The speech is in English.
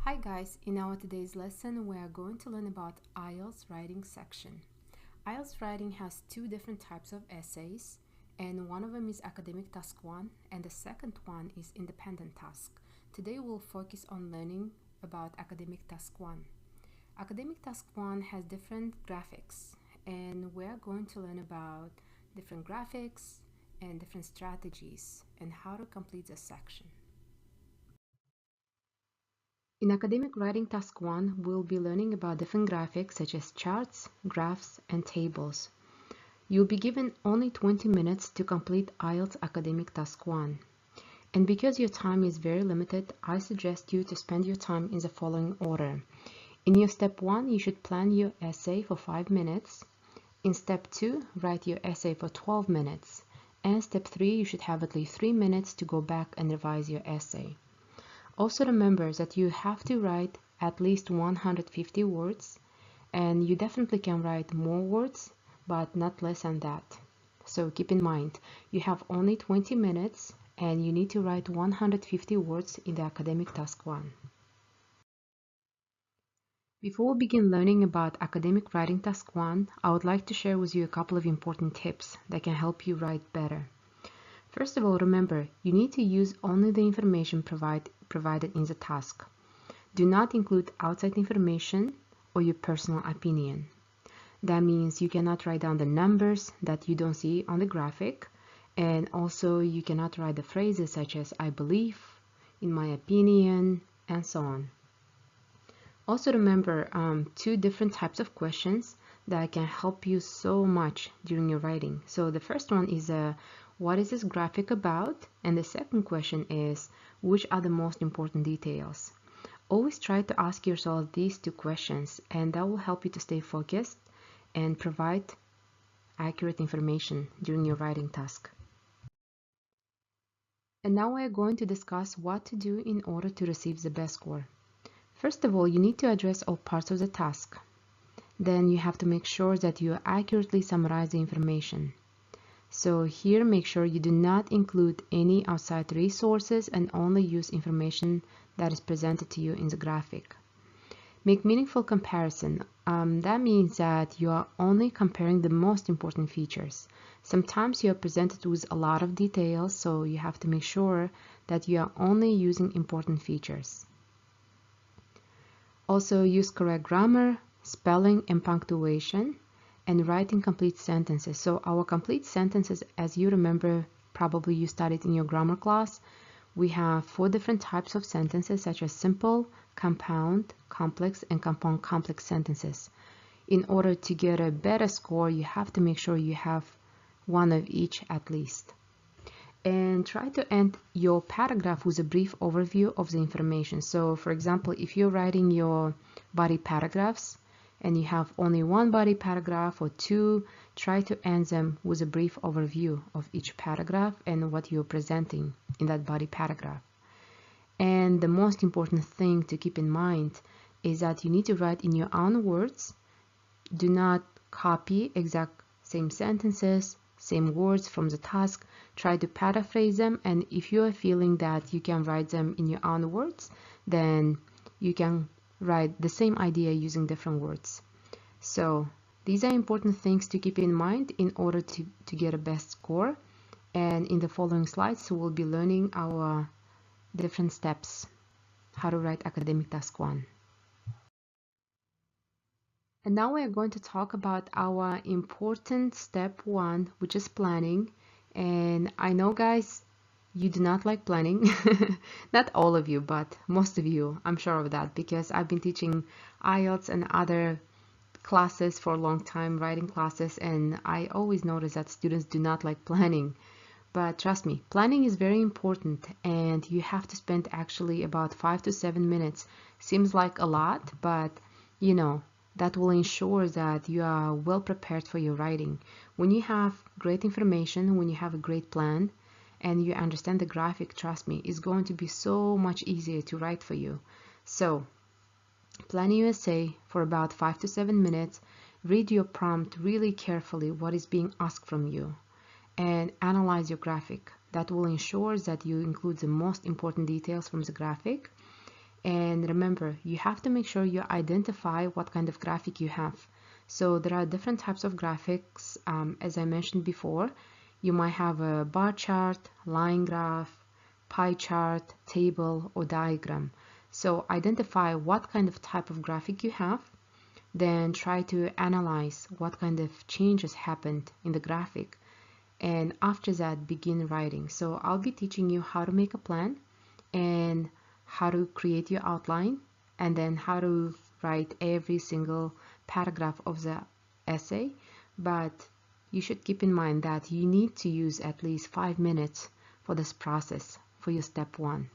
Hi guys, in our today's lesson we are going to learn about IELTS writing section. IELTS writing has two different types of essays, and one of them is academic task 1 and the second one is independent task. Today we'll focus on learning about academic task 1. Academic task 1 has different graphics, and we are going to learn about different graphics and different strategies and how to complete the section. In academic writing task 1, we'll be learning about different graphics such as charts, graphs, and tables. You'll be given only 20 minutes to complete IELTS academic task 1. And because your time is very limited, I suggest you to spend your time in the following order. In your step 1, you should plan your essay for 5 minutes. In step 2, write your essay for 12 minutes. And step 3, you should have at least 3 minutes to go back and revise your essay. Also remember that you have to write at least 150 words, and you definitely can write more words, but not less than that. So keep in mind, you have only 20 minutes and you need to write 150 words in the academic task 1. Before we begin learning about academic writing task 1, I would like to share with you a couple of important tips that can help you write better. First of all, remember, you need to use only the information provided in the task. Do not include outside information or your personal opinion. That means you cannot write down the numbers that you don't see on the graphic, and also you cannot write the phrases such as I believe, in my opinion, and so on. Also remember two different types of questions that can help you so much during your writing. So the first one is what is this graphic about? And the second question is, which are the most important details? Always try to ask yourself these two questions, and that will help you to stay focused and provide accurate information during your writing task. And now we are going to discuss what to do in order to receive the best score. First of all, you need to address all parts of the task. Then you have to make sure that you accurately summarize the information. So here, make sure you do not include any outside resources and only use information that is presented to you in the graphic. Make meaningful comparison. That means that you are only comparing the most important features. Sometimes you are presented with a lot of details, so you have to make sure that you are only using important features. Also, use correct grammar, spelling, and punctuation, and writing complete sentences. So our complete sentences, as you remember, probably you studied in your grammar class, we have 4 different types of sentences such as simple, compound, complex, and compound complex sentences. In order to get a better score, you have to make sure you have one of each at least. And try to end your paragraph with a brief overview of the information. So for example, if you're writing your body paragraphs, and you have only one body paragraph or 2, try to end them with a brief overview of each paragraph and what you're presenting in that body paragraph. And the most important thing to keep in mind is that you need to write in your own words. Do not copy exact same sentences, same words from the task. Try to paraphrase them, and if you are feeling that you can write them in your own words, then you can write the same idea using different words. So these are important things to keep in mind in order to get a best score. And in the following slides, we'll be learning our different steps, how to write academic task 1. And now we are going to talk about our important step 1, which is planning. And I know, guys, you do not like planning. Not all of you, but most of you, I'm sure of that, because I've been teaching IELTS and other classes for a long time, writing classes, and I always notice that students do not like planning. But trust me, planning is very important, and you have to spend actually about 5 to 7 minutes. Seems like a lot, but you know, that will ensure that you are well prepared for your writing. When you have great information, when you have a great plan, and you understand the graphic, trust me, it's going to be so much easier to write for you. So plan your essay for about 5 to 7 minutes. Read your prompt really carefully, what is being asked from you, and analyze your graphic. That will ensure that you include the most important details from the graphic. And remember, you have to make sure you identify what kind of graphic you have. So there are different types of graphics. As I mentioned before, you might have a bar chart, line graph, pie chart, table, or diagram. So identify what kind of type of graphic you have, then try to analyze what kind of changes happened in the graphic, and after that begin writing. So I'll be teaching you how to make a plan and how to create your outline, and then how to write every single paragraph of the essay. But you should keep in mind that you need to use at least 5 minutes for this process for your step 1.